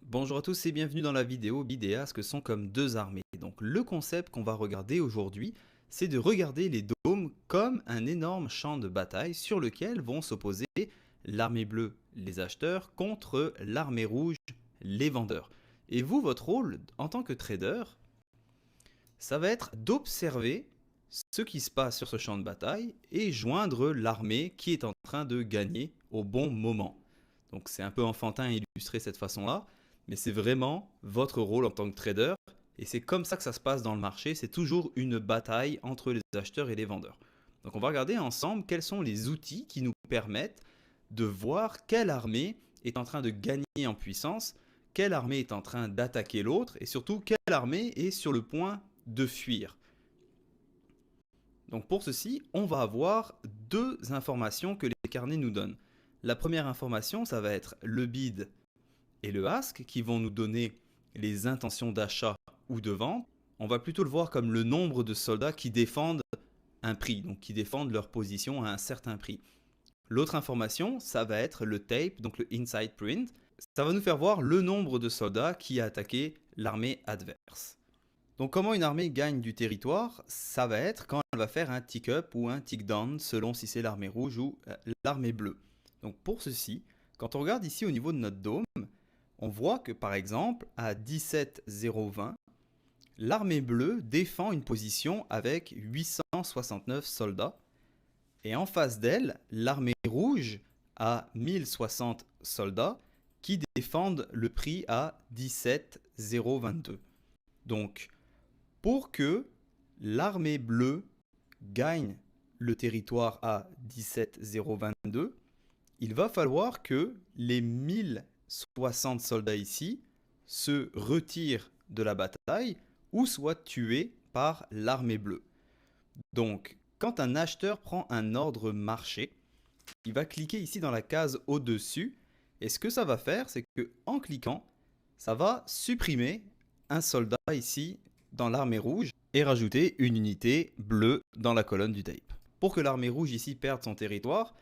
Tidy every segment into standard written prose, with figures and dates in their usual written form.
Bonjour à tous et bienvenue dans la vidéo Bidéas que sont comme deux armées. Donc le concept qu'on va regarder aujourd'hui, c'est de regarder les dômes comme un énorme champ de bataille sur lequel vont s'opposer l'armée bleue, les acheteurs, contre l'armée rouge, les vendeurs. Et vous, votre rôle en tant que trader, ça va être d'observer ce qui se passe sur ce champ de bataille et joindre l'armée qui est en train de gagner au bon moment. Donc c'est un peu enfantin illustré de cette façon-là, mais c'est vraiment votre rôle en tant que trader. Et c'est comme ça que ça se passe dans le marché. C'est toujours une bataille entre les acheteurs et les vendeurs. Donc on va regarder ensemble quels sont les outils qui nous permettent de voir quelle armée est en train de gagner en puissance, quelle armée est en train d'attaquer l'autre et surtout quelle armée est sur le point de fuir. Donc pour ceci, on va avoir deux informations que les carnets nous donnent. La première information, ça va être le bid et le ask qui vont nous donner les intentions d'achat ou de vente. On va plutôt le voir comme le nombre de soldats qui défendent un prix, donc qui défendent leur position à un certain prix. L'autre information, ça va être le tape, donc le inside print. Ça va nous faire voir le nombre de soldats qui a attaqué l'armée adverse. Donc comment une armée gagne du territoire? Ça va être quand elle va faire un tick up ou un tick down selon si c'est l'armée rouge ou l'armée bleue. Donc pour ceci, quand on regarde ici au niveau de notre dôme, on voit que par exemple à 17,020, l'armée bleue défend une position avec 869 soldats. Et en face d'elle, l'armée rouge a 1060 soldats qui défendent le prix à 17,022. Donc pour que l'armée bleue gagne le territoire à 17,022, il va falloir que les 1060 soldats ici se retirent de la bataille ou soient tués par l'armée bleue. Donc, quand un acheteur prend un ordre marché, il va cliquer ici dans la case au-dessus et ce que ça va faire, c'est que en cliquant, ça va supprimer un soldat ici dans l'armée rouge et rajouter une unité bleue dans la colonne du tape. Pour que l'armée rouge ici perde son territoire,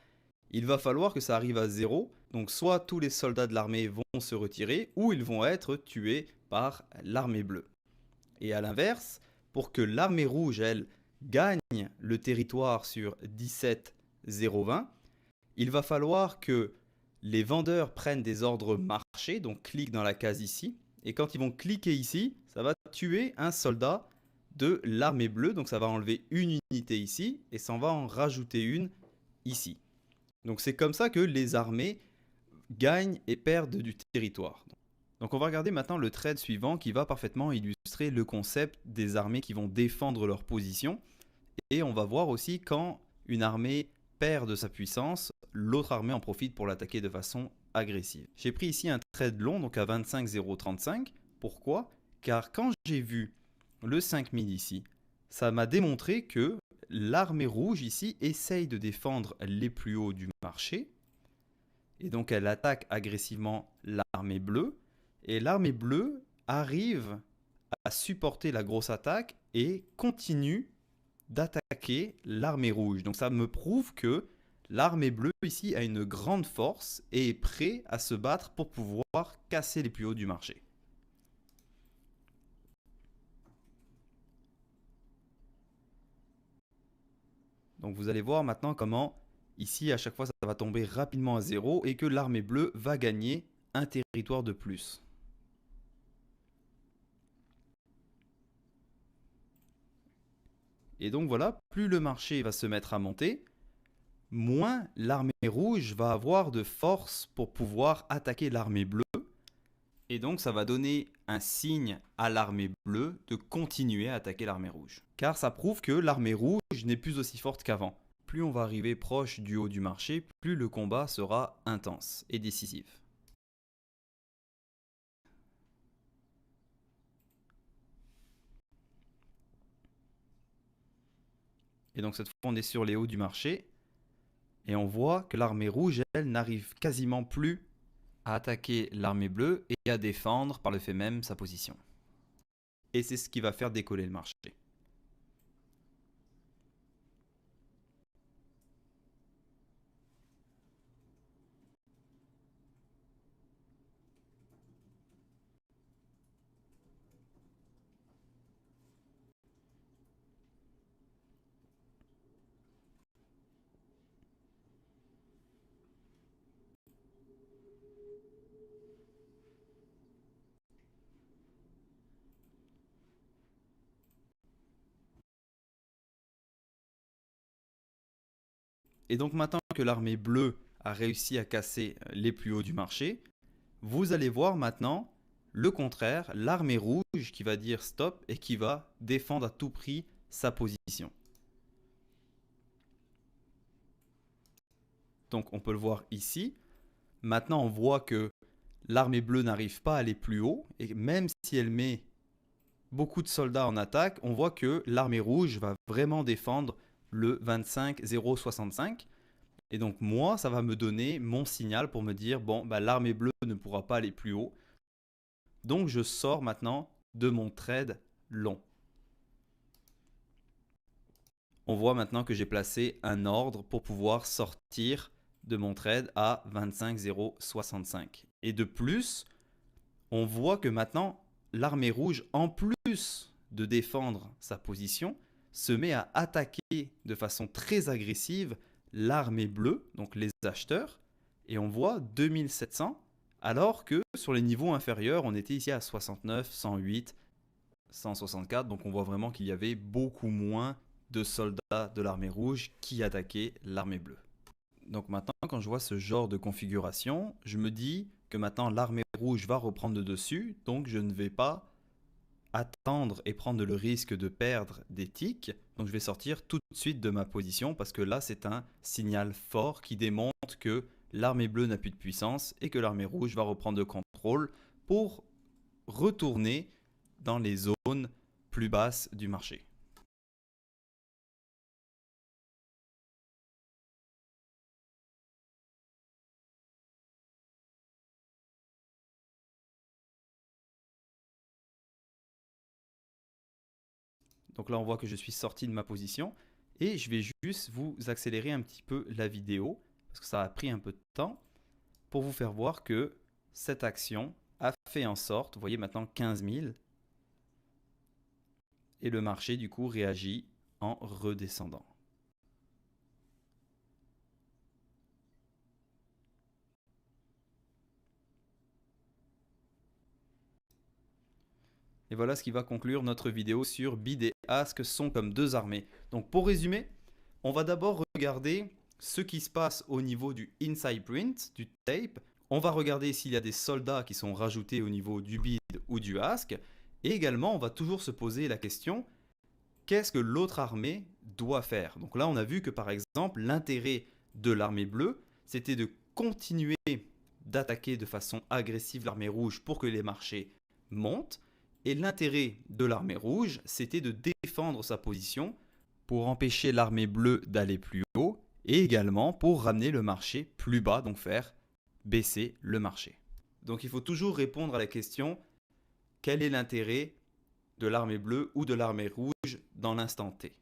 il va falloir que ça arrive à 0. Donc soit tous les soldats de l'armée vont se retirer ou ils vont être tués par l'armée bleue. Et à l'inverse, pour que l'armée rouge, elle, gagne le territoire sur 17,020, il va falloir que les vendeurs prennent des ordres marché, donc cliquent dans la case ici, et quand ils vont cliquer ici, ça va tuer un soldat de l'armée bleue, donc ça va enlever une unité ici, et ça va en rajouter une ici. Donc c'est comme ça que les armées gagnent et perdent du territoire. Donc on va regarder maintenant le trade suivant qui va parfaitement illustrer le concept des armées qui vont défendre leur position. Et on va voir aussi quand une armée perd de sa puissance, l'autre armée en profite pour l'attaquer de façon agressive. J'ai pris ici un trade long, donc à 25,035. Pourquoi? Car quand j'ai vu le 5000 ici, ça m'a démontré que l'armée rouge ici essaye de défendre les plus hauts du marché. Et donc elle attaque agressivement l'armée bleue. Et l'armée bleue arrive à supporter la grosse attaque et continue d'attaquer l'armée rouge. Donc ça me prouve que l'armée bleue ici a une grande force et est prêt à se battre pour pouvoir casser les plus hauts du marché. Donc vous allez voir maintenant comment ici à chaque fois ça va tomber rapidement à 0 et que l'armée bleue va gagner un territoire de plus. Et donc voilà, plus le marché va se mettre à monter, moins l'armée rouge va avoir de force pour pouvoir attaquer l'armée bleue. Et donc ça va donner un signe à l'armée bleue de continuer à attaquer l'armée rouge. Car ça prouve que l'armée rouge n'est plus aussi forte qu'avant. Plus on va arriver proche du haut du marché, plus le combat sera intense et décisif. Et donc cette fois on est sur les hauts du marché et on voit que l'armée rouge, elle, n'arrive quasiment plus à attaquer l'armée bleue et à défendre par le fait même sa position. Et c'est ce qui va faire décoller le marché. Et donc maintenant que l'armée bleue a réussi à casser les plus hauts du marché, vous allez voir maintenant le contraire, l'armée rouge qui va dire stop et qui va défendre à tout prix sa position. Donc on peut le voir ici. Maintenant on voit que l'armée bleue n'arrive pas à aller plus haut et même si elle met beaucoup de soldats en attaque, on voit que l'armée rouge va vraiment défendre le 25-065. Et donc moi, ça va me donner mon signal pour me dire, bon, bah, l'armée bleue ne pourra pas aller plus haut. Donc je sors maintenant de mon trade long. On voit maintenant que j'ai placé un ordre pour pouvoir sortir de mon trade à 25-065. Et de plus, on voit que maintenant, l'armée rouge, en plus de défendre sa position, se met à attaquer de façon très agressive l'armée bleue, donc les acheteurs, et on voit 2700, alors que sur les niveaux inférieurs, on était ici à 69, 108, 164, donc on voit vraiment qu'il y avait beaucoup moins de soldats de l'armée rouge qui attaquaient l'armée bleue. Donc maintenant, quand je vois ce genre de configuration, je me dis que maintenant l'armée rouge va reprendre le dessus, donc je ne vais pas attendre et prendre le risque de perdre des ticks. Donc je vais sortir tout de suite de ma position parce que là c'est un signal fort qui démontre que l'armée bleue n'a plus de puissance et que l'armée rouge va reprendre le contrôle pour retourner dans les zones plus basses du marché. Donc là, on voit que je suis sorti de ma position et je vais juste vous accélérer un petit peu la vidéo parce que ça a pris un peu de temps pour vous faire voir que cette action a fait en sorte, vous voyez maintenant 15 000 et le marché du coup réagit en redescendant. Et voilà ce qui va conclure notre vidéo sur bid et ask sont comme deux armées. Donc pour résumer, on va d'abord regarder ce qui se passe au niveau du inside print, du tape. On va regarder s'il y a des soldats qui sont rajoutés au niveau du bid ou du ask. Et également, on va toujours se poser la question, qu'est-ce que l'autre armée doit faire? Donc là, on a vu que par exemple, l'intérêt de l'armée bleue, c'était de continuer d'attaquer de façon agressive l'armée rouge pour que les marchés montent. Et l'intérêt de l'armée rouge, c'était de défendre sa position pour empêcher l'armée bleue d'aller plus haut et également pour ramener le marché plus bas, donc faire baisser le marché. Donc il faut toujours répondre à la question, quel est l'intérêt de l'armée bleue ou de l'armée rouge dans l'instant T?